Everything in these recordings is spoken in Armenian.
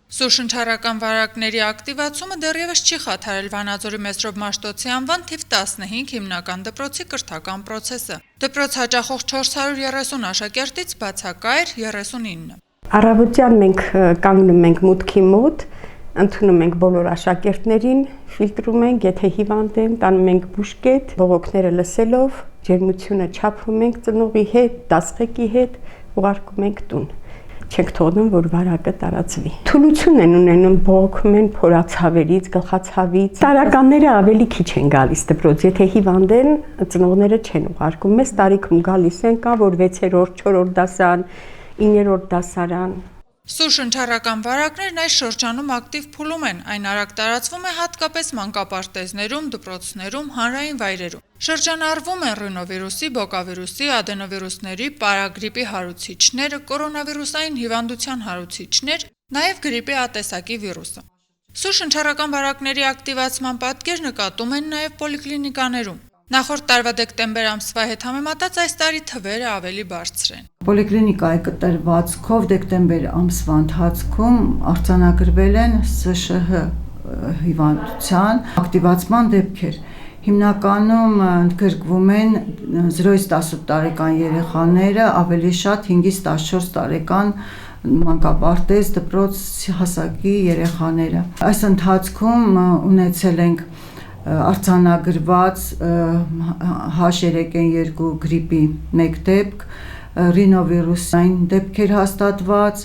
Սուշնչառական վարակների ակտիվացումը դեռևս չի խաթարել Վանաձորի Մեսրոբ Մաշտոցի անվան թիվ 15 հիմնական դպրոցի կրթական պրոցեսը։ Դպրոց հաճախող 430 աշակերտից բացակայր 39։ Առավոտյան մենք կանգնում ենք մուտքի մոտ, ընդունում ենք բոլոր աշակերտներին, ֆիլտրում ենք, եթե հիվանդ են, տանում ենք բուժկետ, բողոքները լսելով, ջերմությունը չափում ենք ծնողի հետ, դասղեկի հետ, ուղարկում ենք տուն։ Չենք թողնում, որ վարակը տարածվի։ Թուլություն են ունենում, բողոքում են փորացավերից, գլխացավից։ Տարականները ավելի քիչ են գալիս դպրոց, եթե հիվանդ են, ծնողները չեն ուղարկում։ Մեծ տարիքում գալիս են, կա որ 6-րդ, 4-րդ դասարան, 9-րդ դասարան։ Սուշնչառական վարակներն այս շրջանում ակտիվ փուլում են, այն արագ տարածվում է հատկապես մանկապարտեզներում, դպրոցներում, հանրային վայրերում։ Շրջանառվում են ռինովիրուսի, բոկավիրուսի, ադենովիրուսների, պարագրիպի հարուցիչներ, կորոնավիրուսային հիվանդության հարուցիչներ, նաև գրիպի ատեսակի վիրուսը։ Սուշնչառական վարակների ակտիվացման պատկեր նկատում են նաև պոլիկլինիկաներում։ Նախորդ տարվա դեկտեմբեր ամսվա հետ համեմատած այս տարի թվերը ավելի բարձր են։ Պոլիկլինիկայի կտրվածքով դեկտեմբեր ամսվա ընթացքում արձանագրվել են ՍՇՀ հիվանդության ակտիվացման դեպքեր։ Հիմնականում ընդգրկվում են 0-ից 18 տարեկան երեխաները, ավելի շատ 5-ից 14 տարեկան մանկապարտեզ դպրոց հասակի երեխաները։ Այս ընթացքում ունեցել ենք արձանագրված H3N2 գրիպի 1 դեպք, ռինովիրուսային դեպքեր հաստատված,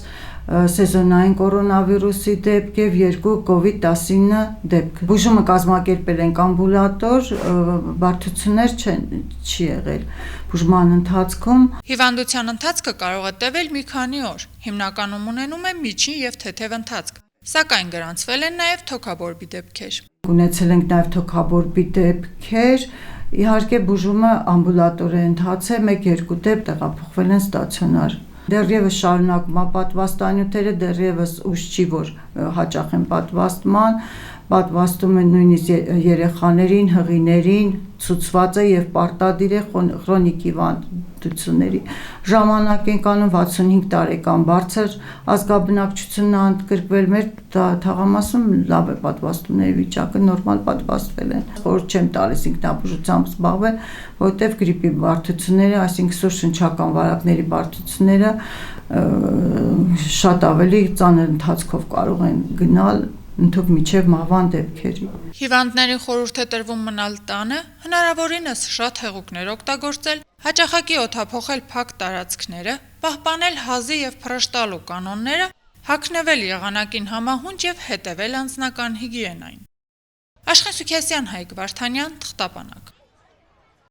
սեզոնային կորոնավիրուսի դեպք եւ 2 COVID-19 դեպք։ Բուժումը կազմակերպել ենք ամբուլատոր, բարդություններ չի եղել բուժման ընթացքում։ Հիվանդության ընթացքը կարող է տևել մի քանի օր։ Հիմնականում ունենում է միջին եւ թեթև ընթացք, սակայն գրանցվել են նաև թոքաբորբի դեպքեր։ Ունեցել ենք նաև թոքաբորբի դեպքեր, իհարկե բուժումը ամբուլատոր է ընթացել, 1-2 դեպք տեղափոխվել են ստացիոնար։ Դեռևս շարունակում է պատվաստանյութերը, դեռևս ուշ չի, որ հաճախ են պատվաստում են նույնիսկ երեխաներին, հղիներին, ցուցված է եւ պարտադիր է քրոնիկ հիվանդությունների։ Ժամանակ են կանում 65 տարեկան բարձր ազգաբնակչությունն է ընդգրկվել, մեր թաղամասում լավ է պատվաստումների վիճակը, նորմալ պատվաստվել են։ Խորհուրդ չեմ տալիս ինքնաբուժությամբ զբաղվել, որովհետեւ գրիպի բարդությունները, այսինքն սուշնչական վարակների բարդությունները շատ ավելի ծանր ընթացքով կարող են գնալ ընդհանուր միջև մահվան դեպքերի։ Հիվանդներին խորհուրդ է տրվում մնալ տանը, հնարավորինս շատ հեղուկներ օգտագործել, հաճախակի օդափոխել փակ տարածքները, պահպանել հազի եւ փռշտալու կանոնները, հագնվել եղանակին համահունչ եւ հետեւել անձնական հիգիենային։ Աշխեն Սուքիասյան, Հայկ Վարդանյան, Թղթապանակ։